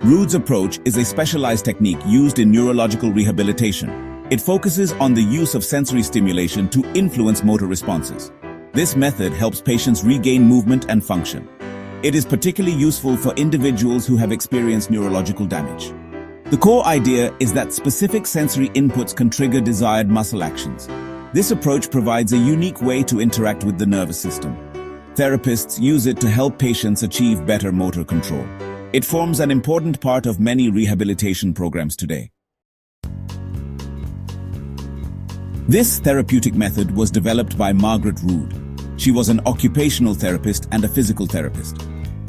Rood's approach is a specialized technique used in neurological rehabilitation. It focuses on the use of sensory stimulation to influence motor responses. This method helps patients regain movement and function. It is particularly useful for individuals who have experienced neurological damage. The core idea is that specific sensory inputs can trigger desired muscle actions. This approach provides a unique way to interact with the nervous system. Therapists use it to help patients achieve better motor control. It forms an important part of many rehabilitation programs today. This therapeutic method was developed by Margaret Rood. She was an occupational therapist and a physical therapist.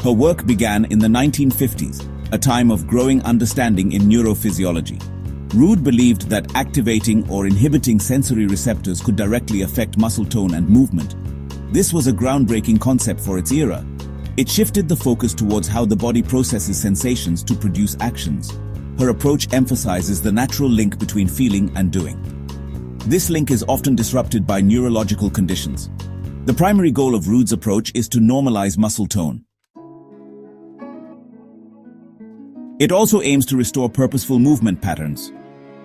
Her work began in the 1950s, a time of growing understanding in neurophysiology. Rood believed that activating or inhibiting sensory receptors could directly affect muscle tone and movement. This was a groundbreaking concept for its era. It shifted the focus towards how the body processes sensations to produce actions. Her approach emphasizes the natural link between feeling and doing. This link is often disrupted by neurological conditions. The primary goal of Rood's approach is to normalize muscle tone. It also aims to restore purposeful movement patterns.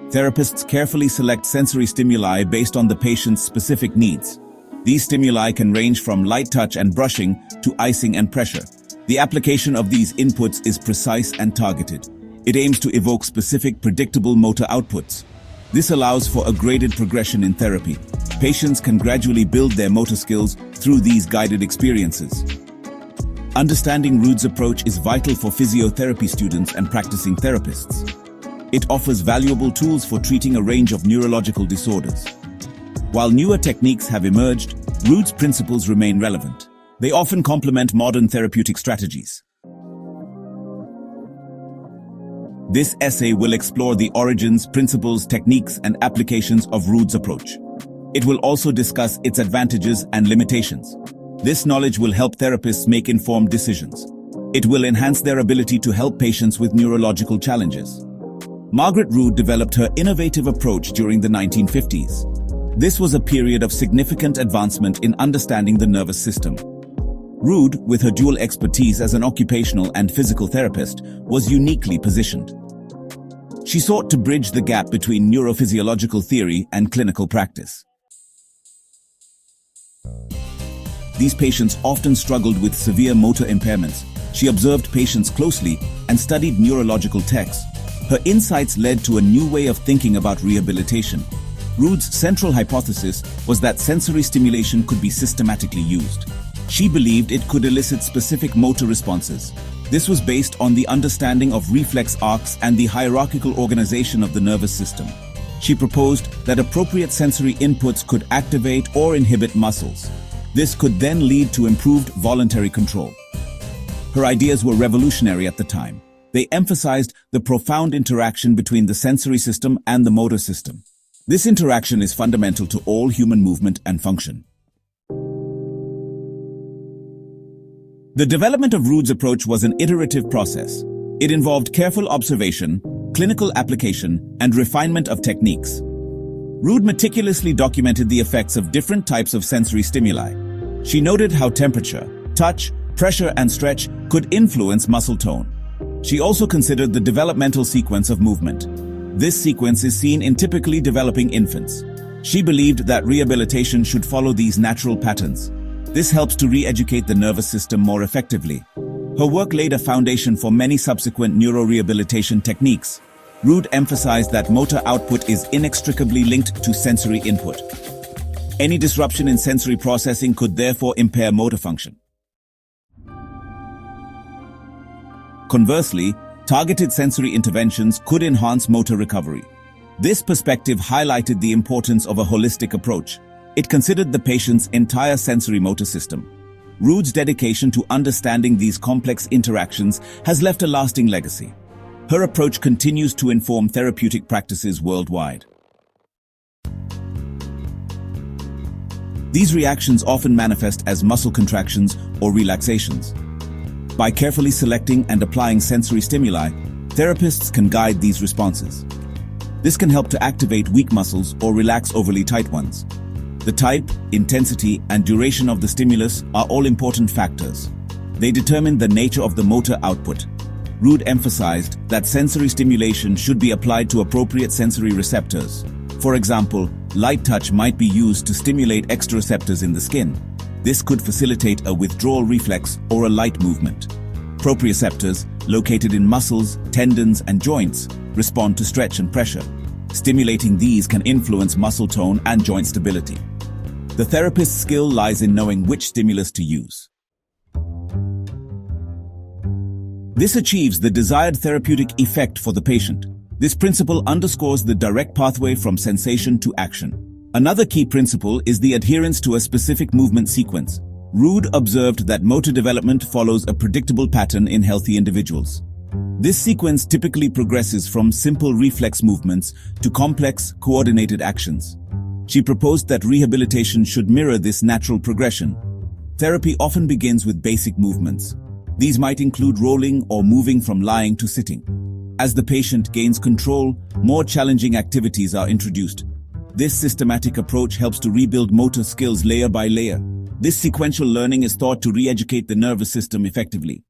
Therapists carefully select sensory stimuli based on the patient's specific needs. These stimuli can range from light touch and brushing to icing and pressure. The application of these inputs is precise and targeted. It aims to evoke specific, predictable motor outputs. This allows for a graded progression in therapy. Patients can gradually build their motor skills through these guided experiences. Understanding Rood's approach is vital for physiotherapy students and practicing therapists. It offers valuable tools for treating a range of neurological disorders. While newer techniques have emerged, Rood's principles remain relevant. They often complement modern therapeutic strategies. This essay will explore the origins, principles, techniques, and applications of Rood's approach. It will also discuss its advantages and limitations. This knowledge will help therapists make informed decisions. It will enhance their ability to help patients with neurological challenges. Margaret Rood developed her innovative approach during the 1950s. This was a period of significant advancement in understanding the nervous system. Rood, with her dual expertise as an occupational and physical therapist, was uniquely positioned. She sought to bridge the gap between neurophysiological theory and clinical practice. These patients often struggled with severe motor impairments. She observed patients closely and studied neurological texts. Her insights led to a new way of thinking about rehabilitation. Rood's central hypothesis was that sensory stimulation could be systematically used. She believed it could elicit specific motor responses. This was based on the understanding of reflex arcs and the hierarchical organization of the nervous system. She proposed that appropriate sensory inputs could activate or inhibit muscles. This could then lead to improved voluntary control. Her ideas were revolutionary at the time. They emphasized the profound interaction between the sensory system and the motor system. This interaction is fundamental to all human movement and function. The development of Rood's approach was an iterative process. It involved careful observation, clinical application, and refinement of techniques. Rood meticulously documented the effects of different types of sensory stimuli. She noted how temperature, touch, pressure, and stretch could influence muscle tone. She also considered the developmental sequence of movement. This sequence is seen in typically developing infants. She believed that rehabilitation should follow these natural patterns. This helps to re-educate the nervous system more effectively. Her work laid a foundation for many subsequent neurorehabilitation techniques. Rood emphasized that motor output is inextricably linked to sensory input. Any disruption in sensory processing could therefore impair motor function. Conversely, targeted sensory interventions could enhance motor recovery. This perspective highlighted the importance of a holistic approach. It considered the patient's entire sensory motor system. Rood's dedication to understanding these complex interactions has left a lasting legacy. Her approach continues to inform therapeutic practices worldwide. These reactions often manifest as muscle contractions or relaxations. By carefully selecting and applying sensory stimuli, therapists can guide these responses. This can help to activate weak muscles or relax overly tight ones. The type, intensity, and duration of the stimulus are all important factors. They determine the nature of the motor output. Rood emphasized that sensory stimulation should be applied to appropriate sensory receptors. For example, light touch might be used to stimulate exteroceptors in the skin. This could facilitate a withdrawal reflex or a light movement. Proprioceptors, located in muscles, tendons, and joints, respond to stretch and pressure. Stimulating these can influence muscle tone and joint stability. The therapist's skill lies in knowing which stimulus to use. This achieves the desired therapeutic effect for the patient. This principle underscores the direct pathway from sensation to action. Another key principle is the adherence to a specific movement sequence. Rood observed that motor development follows a predictable pattern in healthy individuals. This sequence typically progresses from simple reflex movements to complex, coordinated actions. She proposed that rehabilitation should mirror this natural progression. Therapy often begins with basic movements. These might include rolling or moving from lying to sitting. As the patient gains control, more challenging activities are introduced. This systematic approach helps to rebuild motor skills layer by layer. This sequential learning is thought to re-educate the nervous system effectively.